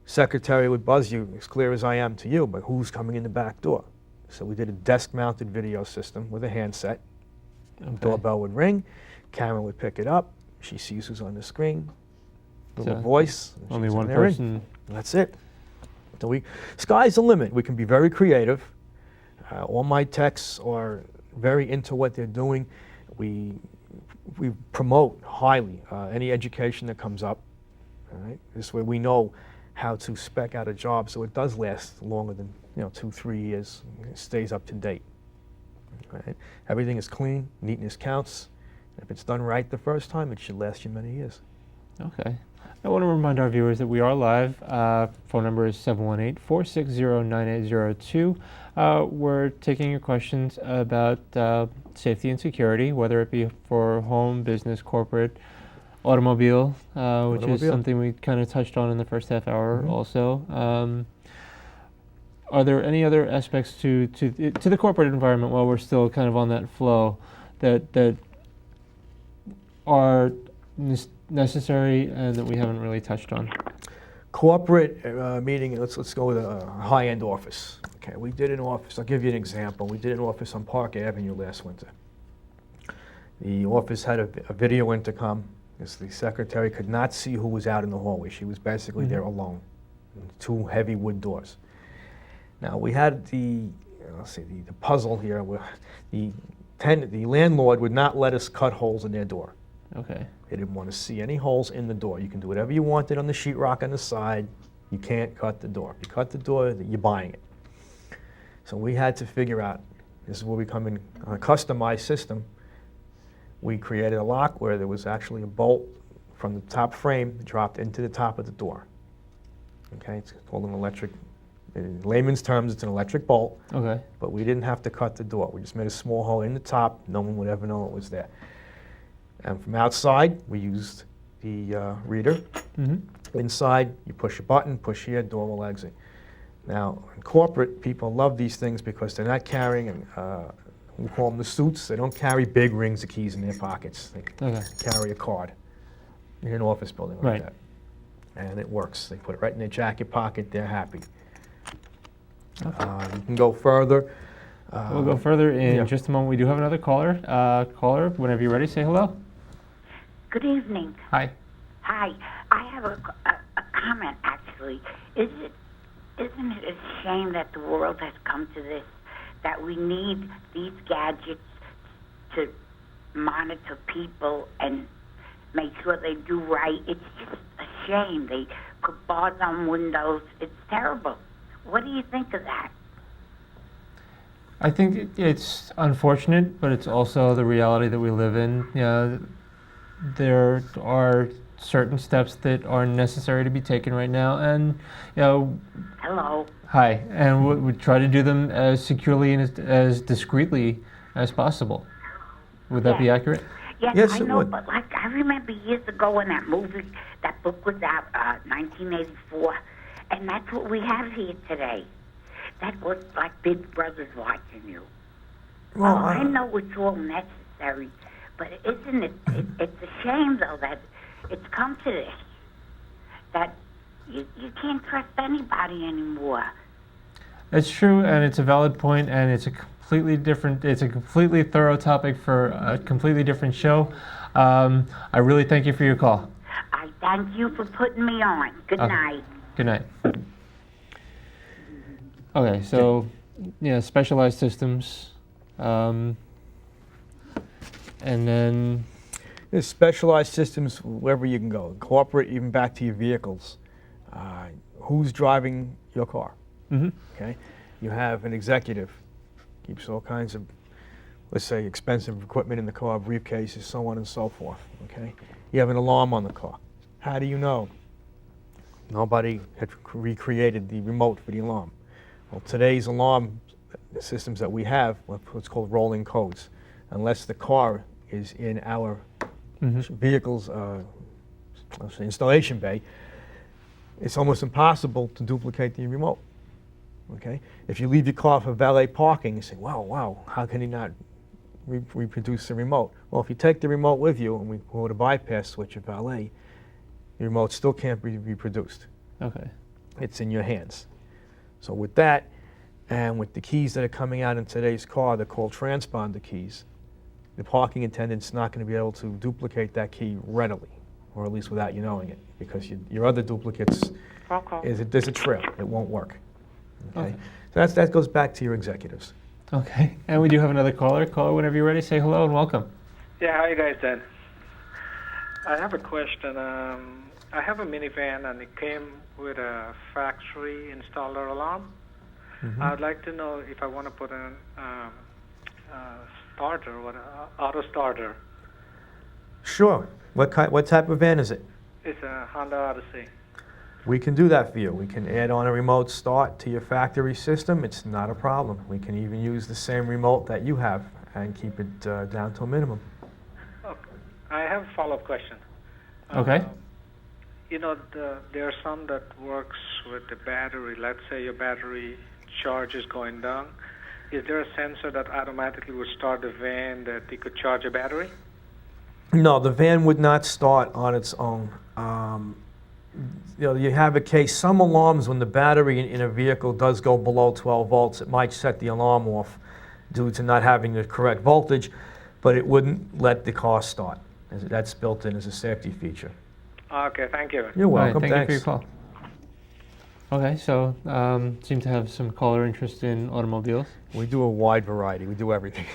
Secretary would buzz you, as clear as I am to you, but who's coming in the back door? So we did a desk-mounted video system with a handset. Doorbell would ring. Camera would pick it up. She sees who's on the screen. Little voice. Only she's one in there. person. That's it. So sky's the limit. We can be very creative. All my techs are very into what they're doing. We promote highly any education that comes up. All right? This way we know how to spec out a job so it does last longer than 2-3 years. It stays up to date. All right? Everything is clean, neatness counts. If it's done right the first time, it should last you many years. Okay. I want to remind our viewers that we are live. Phone number is 718-460-9802. We're taking your questions about safety and security, whether it be for home, business, corporate, automobile, which is something we kind of touched on in the first half hour also. Are there any other aspects to the corporate environment while we're still kind of on that flow that are necessary and that we haven't really touched on? Corporate meeting, let's go with a high-end office. Okay, we did an office, I'll give you an example. We did an office on Park Avenue last winter. The office had a video intercom, because the secretary could not see who was out in the hallway. She was basically there alone. 2 heavy wood doors. Now we had the puzzle here where the landlord would not let us cut holes in their door. Okay. They didn't want to see any holes in the door. You can do whatever you wanted on the sheetrock on the side. You can't cut the door. If you cut the door, you're buying it. So we had to figure out, this is where we come in on a customized system. We created a lock where there was actually a bolt from the top frame that dropped into the top of the door. Okay, it's called an electric, in layman's terms, it's an electric bolt. Okay. But we didn't have to cut the door. We just made a small hole in the top. No one would ever know it was there. And from outside, we used the reader. Inside, you push a button, push here, door will exit. Now, in corporate, people love these things because they're not carrying, we call them the suits. They don't carry big rings of keys in their pockets. They carry a card in an office building like that. And it works. They put it right in their jacket pocket. They're happy. You can go further. We'll go further in just a moment. We do have another caller. Caller, whenever you're ready, say hello. Good evening. Hi. Hi. I have a comment, actually. Isn't it a shame that the world has come to this, that we need these gadgets to monitor people and make sure they do right? It's just a shame. They put bars on windows. It's terrible. What do you think of that? I think it's unfortunate, but it's also the reality that we live in. There are certain steps that are necessary to be taken right now, and Hello. Hi, and we try to do them as securely and as discreetly as possible. Would that be accurate? Yes, I know, but like I remember years ago when that book was out, 1984, and that's what we have here today. That was like Big Brother's watching you. Well, I know it's all necessary, but isn't it? It's a shame though that it's come to this. That you can't trust anybody anymore. It's true, and it's a valid point, and it's a completely thorough topic for a completely different show. I really thank you for your call. I thank you for putting me on. Good night. Good night. Okay, so specialized systems, and then there's specialized systems wherever you can go. Corporate, even back to your vehicles. Who's driving your car? Okay, you have an executive, keeps all kinds of, let's say, expensive equipment in the car, briefcases, so on and so forth. Okay, you have an alarm on the car. How do you know? Nobody had recreated the remote for the alarm. Well, today's alarm systems that we have, what's called rolling codes, unless the car is in our vehicle's installation bay, it's almost impossible to duplicate the remote. Okay, if you leave your car for valet parking, you say, wow, how can he not reproduce the remote? Well, if you take the remote with you and we go to bypass switch at valet, the remote still can't be reproduced. Okay, it's in your hands. So with that, and with the keys that are coming out in today's car, they're called transponder keys. The parking attendant's not going to be able to duplicate that key readily, or at least without you knowing it, because your other duplicates, there's a trail. It won't work. Okay. So that goes back to your executives. Okay, and we do have another caller. Caller, whenever you're ready, say hello and welcome. Yeah, how you guys doing? I have a question. I have a minivan and it came with a factory installer alarm. I would like to know if I want to put an starter, auto starter. Sure. What type of van is it? It's a Honda Odyssey. We can do that for you. We can add on a remote start to your factory system. It's not a problem. We can even use the same remote that you have and keep it down to a minimum. Okay. I have a follow-up question. Okay. You know, there are some that works with the battery. Let's say your battery charge is going down. Is there a sensor that automatically would start the van that it could charge a battery? No, the van would not start on its own. You have a case, some alarms, when the battery in a vehicle does go below 12 volts, it might set the alarm off due to not having the correct voltage, but it wouldn't let the car start. That's built in as a safety feature. Okay, thank you. You're welcome. Thank Thanks. you for your call. Okay, so seem to have some caller interest in automobiles. We do a wide variety. We do everything.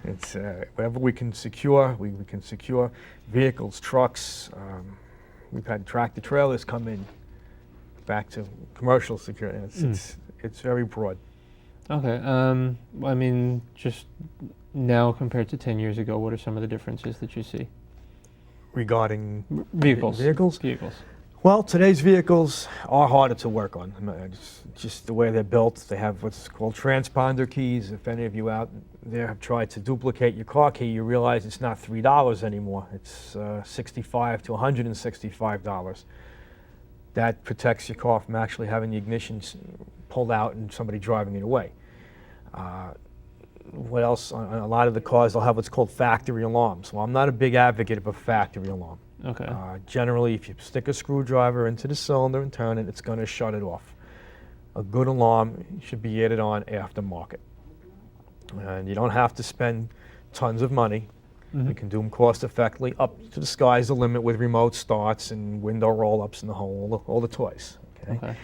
It's whatever we can secure. We can secure vehicles, trucks. We've had tractor trailers come in, back to commercial security. It's very broad. Okay, I mean, just now compared to 10 years ago, what are some of the differences that you see? Regarding vehicles. Vehicles? Well, today's vehicles are harder to work on. It's just the way they're built. They have what's called transponder keys. If any of you out there have tried to duplicate your car key, you realize it's not $3 anymore. It's $65 to $165. That protects your car from actually having the ignition pulled out and somebody driving it away. What else? On a lot of the cars, they'll have what's called factory alarms. Well, I'm not a big advocate of a factory alarm. Okay. Generally, if you stick a screwdriver into the cylinder and turn it, it's going to shut it off. A good alarm should be added on aftermarket. And you don't have to spend tons of money. You can do them cost effectively. Up to the sky's the limit with remote starts and window roll-ups and all the toys. Okay.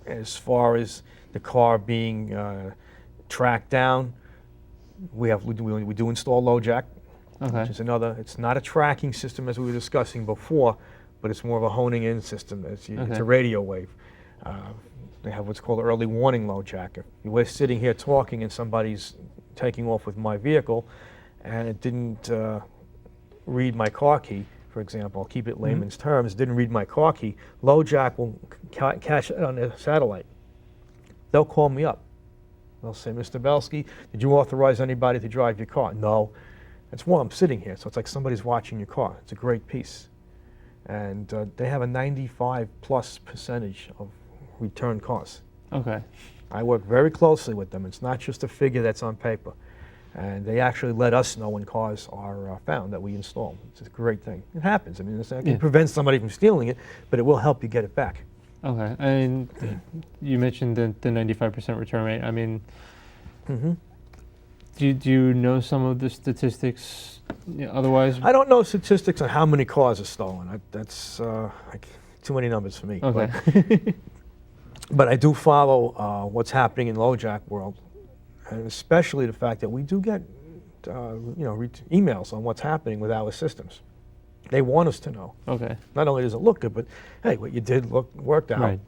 As far as the car being tracked down, we do install LoJack. Okay. Which is another, it's not a tracking system as we were discussing before, but it's more of a honing in system. It's a radio wave. They have what's called early warning LoJack. If we're sitting here talking and somebody's taking off with my vehicle and it didn't read my car key, for example, I'll keep it layman's terms, didn't read my car key, LoJack will catch it on their satellite. They'll call me up. They'll say, Mr. Belsky, did you authorize anybody to drive your car? No. That's why I'm sitting here, so it's like somebody's watching your car. It's a great piece. And they have a 95+% of return cars. Okay. I work very closely with them. It's not just a figure that's on paper. And they actually let us know when cars are found that we install. It's a great thing. It happens. I mean, it's not going to prevent somebody from stealing it, but it will help you get it back. Okay. And you mentioned the 95% return rate. I mean, do you know some of the statistics otherwise? I don't know statistics on how many cars are stolen. That's like too many numbers for me. Okay. But I do follow what's happening in LoJack world, and especially the fact that we do get emails on what's happening with our systems. They want us to know. Okay. Not only does it look good, but hey, what you did worked out. Right.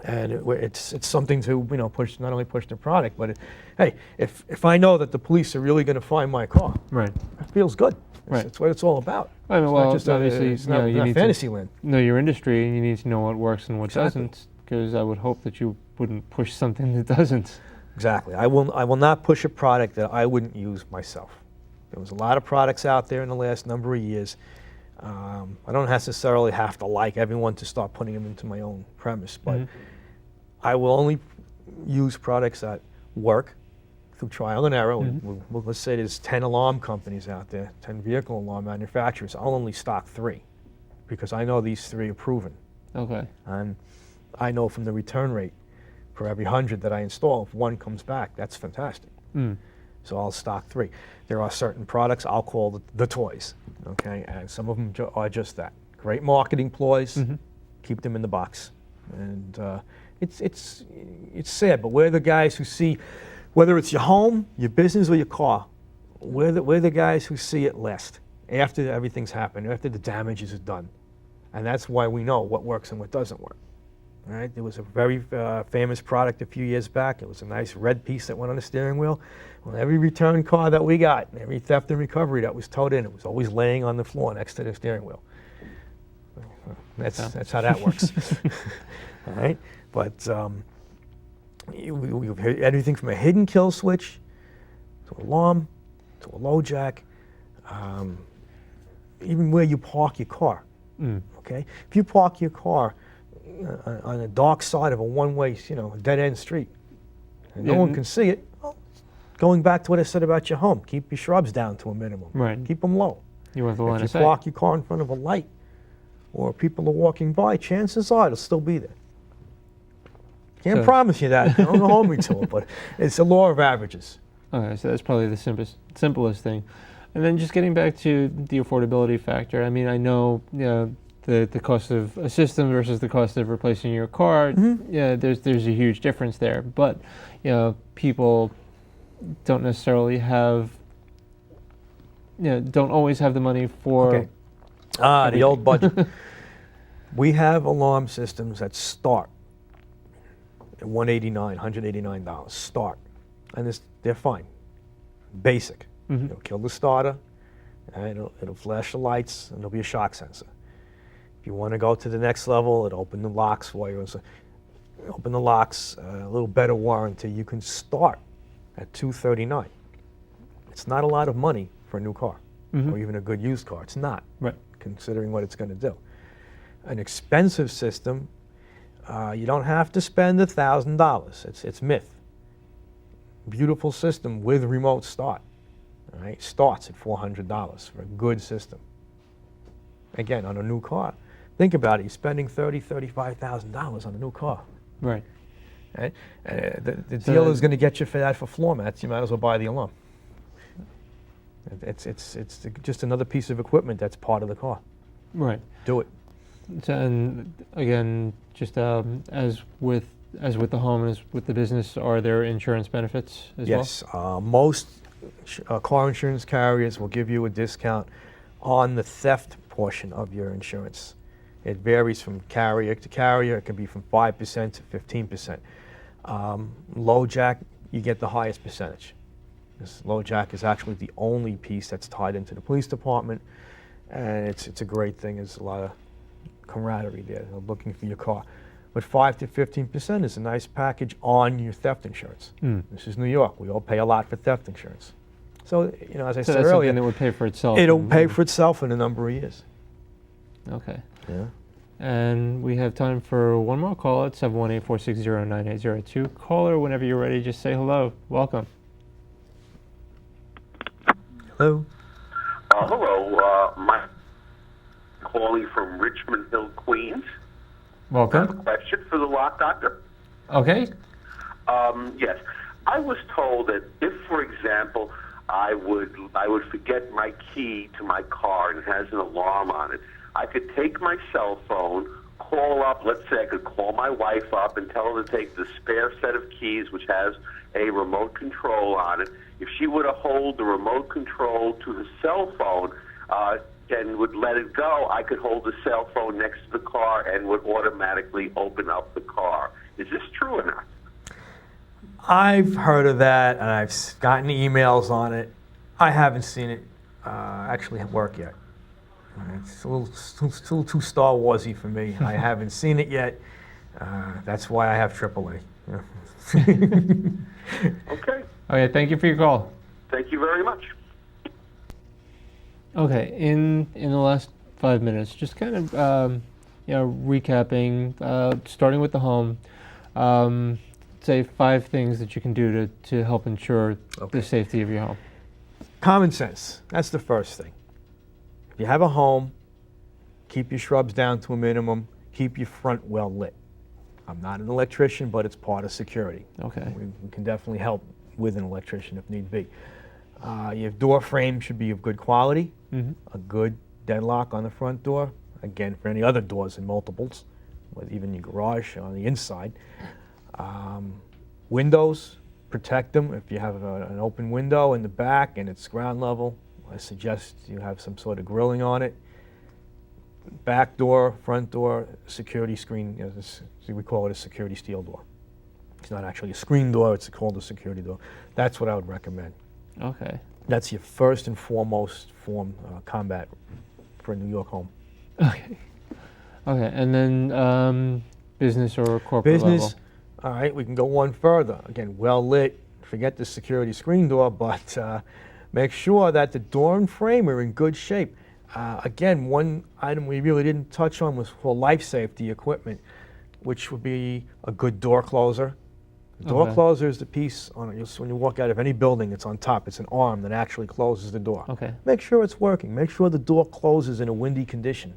And it's something to push, not only push the product, but hey, if I know that the police are really going to find my car, right, it feels good. Right. That's what it's all about. I mean, well, it's obviously, it's not need fantasy to land. know your industry, and you need to know what works and what Exactly. doesn't. Because I would hope that you wouldn't push something that doesn't. Exactly. I will not push a product that I wouldn't use myself. There was a lot of products out there in the last number of years. I don't necessarily have to like everyone to start putting them into my own premise, but I will only use products that work through trial and error. Let's say there's 10 alarm companies out there, 10 vehicle alarm manufacturers. I'll only stock 3 because I know these 3 are proven. Okay. And I know from the return rate for every 100 that I install, if 1 comes back, that's fantastic. So I'll stock 3. There are certain products I'll call the toys, okay? And some of them are just that. Great marketing ploys, keep them in the box. And it's sad, but we're the guys who see, whether it's your home, your business, or your car, we're the guys who see it last. after everything's happened, after the damages are done. And that's why we know what works and what doesn't work. All right? There was a very famous product a few years back. It was a nice red piece that went on the steering wheel. Well, every return car that we got, every theft and recovery that was towed in, it was always laying on the floor next to the steering wheel. That's how that works. All right? But we've hit everything from a hidden kill switch to alarm to a low jack, even where you park your car. Okay? If you park your car on the dark side of a one-way, dead-end street, and no one can see it, well, going back to what I said about your home, keep your shrubs down to a minimum. Right. Keep them low. You want the line of If you sight. park your car in front of a light, or people are walking by, chances are it'll still be there. Can't So- promise you that. I don't hold me to it, but it's a law of averages. Okay, so that's probably the simplest thing. And then just getting back to the affordability factor, I mean, I know the cost of a system versus the cost of replacing your car, yeah, there's a huge difference there. But, people don't necessarily have, don't always have the money for... Okay. The old budget. We have alarm systems that start at $189, start. And they're fine. Basic. It'll kill the starter, and it'll flash the lights, and there'll be a shock sensor. If you want to go to the next level, it'll open the locks for you. Open the locks, a little better warranty. You can start at $239. It's not a lot of money for a new car, or even a good used car. It's not, considering what it's going to do. An expensive system, you don't have to spend $1,000. It's myth. Beautiful system with remote start. All right, starts at $400 for a good system. Again, on a new car. Think about it, you're spending $35,000 on a new car. Right. Right? The dealer's going to get you for that for floor mats. You might as well buy the alarm. It's just another piece of equipment that's part of the car. Right. Do it. So, and again, just as with the home, as with the business, are there insurance benefits as well? Yes. Most car insurance carriers will give you a discount on the theft portion of your insurance. It varies from carrier to carrier. It can be from 5% to 15%. Low jack, you get the highest percentage. This low jack is actually the only piece that's tied into the police department, and it's a great thing. There's a lot of camaraderie there. They're looking for your car. But 5 to 15% is a nice package on your theft insurance. This is New York. We all pay a lot for theft insurance. So, as I said that's earlier, something that would pay for itself. it'll pay for itself in a number of years. Okay. Yeah. And we have time for one more call at 718-460-9802. Caller, whenever you're ready, just say hello. Welcome. Hello. Hello. My calling from Richmond Hill, Queens. I have a Welcome. question for the lock doctor. Okay. Yes, I was told that if, for example, I would forget my key to my car and it has an alarm on it, I could take my cell phone, call up. Let's say I could call my wife up and tell her to take the spare set of keys, which has a remote control on it. If she were to hold the remote control to the cell phone and would let it go, I could hold the cell phone next to the car and would automatically open up the car. Is this true or not? I've heard of that, and I've gotten emails on it. I haven't seen it actually work yet. It's a little too Star Warsy for me. I haven't seen it yet. That's why I have AAA. Okay. Okay, thank you for your call. Thank you very much. Okay, in the last 5 minutes, just kind of recapping, starting with the home. Say 5 things that you can do to help ensure the safety of your home. Common sense. That's the first thing. If you have a home, keep your shrubs down to a minimum. Keep your front well lit. I'm not an electrician, but it's part of security. Okay. We can definitely help with an electrician if need be. Your door frame should be of good quality. A good deadlock on the front door. Again, for any other doors in multiples, with even your garage on the inside. Windows, protect them. If you have an open window in the back and it's ground level, I suggest you have some sort of grilling on it. Back door, front door, security screen. We call it a security steel door. It's not actually a screen door, it's called a security door. That's what I would recommend. Okay. That's your first and foremost combat for a New York home. Okay. Okay, and then business or corporate Business, level? all right, we can go one further. Again, well lit, forget the security screen door, but make sure that the door and frame are in good shape. Again, one item we really didn't touch on was for life safety equipment, which would be a good door closer. The door closer is the piece on it. When you walk out of any building, it's on top. It's an arm that actually closes the door. Okay. Make sure it's working. Make sure the door closes in a windy condition.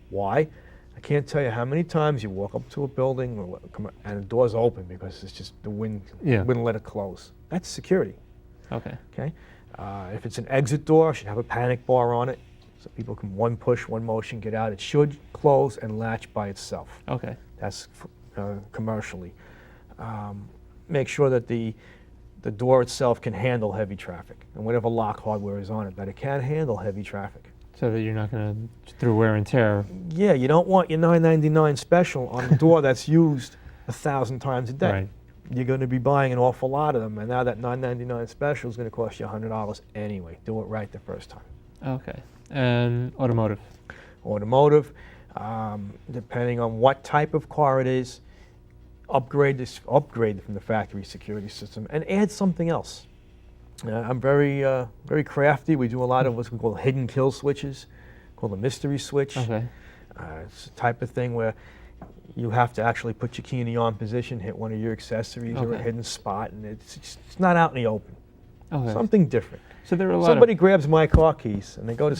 Why? I can't tell you how many times you walk up to a building and the door's open because it's just the wind wouldn't let it close. That's security. Okay. Okay. If it's an exit door, it should have a panic bar on it so people can one push, one motion, get out. It should close and latch by itself. Okay. That's commercially. Make sure that the door itself can handle heavy traffic and whatever lock hardware is on it, that it can handle heavy traffic. So that you're not going to, through wear and tear. Yeah, you don't want your $9.99 special on a door that's used 1,000 times a day. Right. You're going to be buying an awful lot of them, and now that $9.99 special is going to cost you $100 anyway. Do it right the first time. Okay. And automotive? Automotive, depending on what type of car it is, upgrade from the factory security system and add something else. I'm very crafty. We do a lot of what we call hidden kill switches, called a mystery switch. Okay. It's the type of thing where you have to actually put your key in the on position, hit one of your accessories or a hidden spot, and it's not out in the open. Okay. Something different. So there are a lot Somebody grabs my car keys and they go to,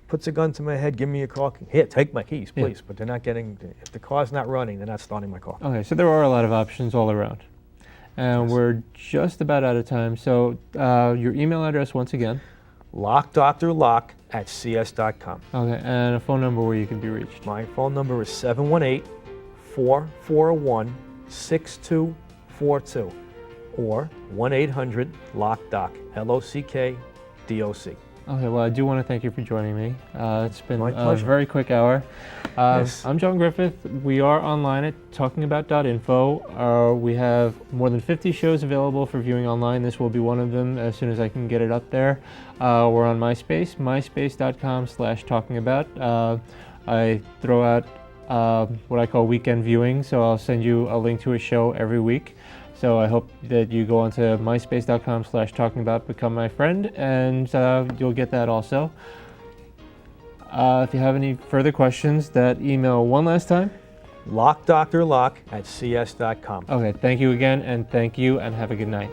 puts a gun to my head, give me your car key. Here, take my keys, please. But they're not getting, if the car's not running, they're not starting my car. Okay, so there are a lot of options all around. And we're just about out of time. So your email address once again? LockDrLock@cs.com. Okay, and a phone number where you can be reached? My phone number is 718-441-6242 or 1-800-LOCK-DOC, LOCK-DOC. Okay, well, I do want to thank you for joining me. It's been My a pleasure. very quick hour. Yes. I'm John Griffith. We are online at talkingabout.info. We have more than 50 shows available for viewing online. This will be one of them as soon as I can get it up there. We're on MySpace, myspace.com/talkingabout. I throw out what I call weekend viewing, so I'll send you a link to a show every week. So I hope that you go onto myspace.com/talkingabout, become my friend, and you'll get that also. If you have any further questions, that email one last time. LockDrLock@cs.com. Okay, thank you again, and thank you, and have a good night.